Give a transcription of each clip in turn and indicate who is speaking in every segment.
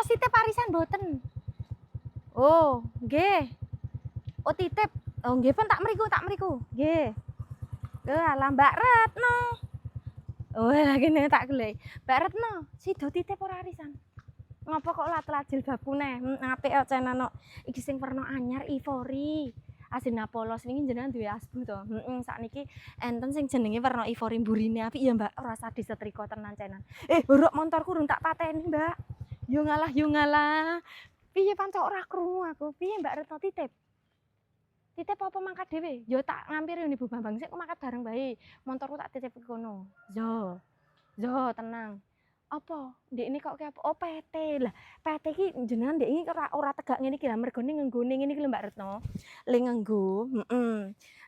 Speaker 1: Entos titip arisan mboten? Oh, nggih. Oh, titip. Oh, nggih pun tak mriku. Nggih. Lah Mbak Retno. Oh, lagi nih tak golek. Mbak Retno, sida titip ora arisan? Ngopo kok lat-lat jilbabku neh? Apik kok cenano. Iki sing warna anyar Ivory. Asina polos wingi jenengan duwe asbu to. Sakniki enten sing jenenge warna Ivory mburine apik ya, Mbak. Ora usah disetrika tenan cenan. Horok montorku urung tak pateni, Mbak. Yo ngalah. Piye pancok ora krungu aku? Piye Mbak Retno titip? Titip apa mangkat dhewe? Yo tak ngampiri Ibu Bambang sik kok mangkat bareng bae. Montorku tak titip kono. Yo tenang. Apa? Ndek ini kok kayak oh PT lah. PT ki jenengan ndek ini ora tegak ngene iki lah mergone ngenggone ngene iki lho Mbak Retno. Le ngenggo,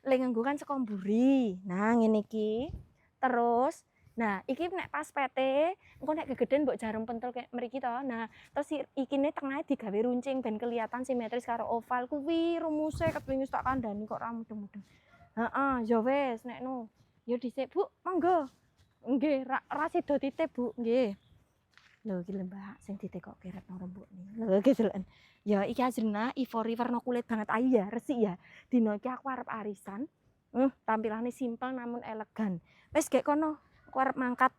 Speaker 1: Le ngenggo kan saka mburi. Nah ngene iki. Terus nah iki nek pas PT, engko nek gegeden mbok jarum pentul kayak mriki to. Nah, terus ikine tengahe digawe runcing ben kelihatan simetris karo oval kuwi rumuse kepengin tak kandhani kok ora mudeng-mudeng. Heeh, ya wis nek no. Ya dhisik, Bu, monggo. Nggih, ra sida titip, Bu, nggih. Lho iki lho Mbak, sing ditekokke Retno Rembuk niki. Lho iki deloken. Ya iki ajrena Ivory warna kulit banget ayu ya, resik ya. Dino iki aku arep arisan. Tampilane simpel namun elegan. Wis gek kono, aku arep mangkat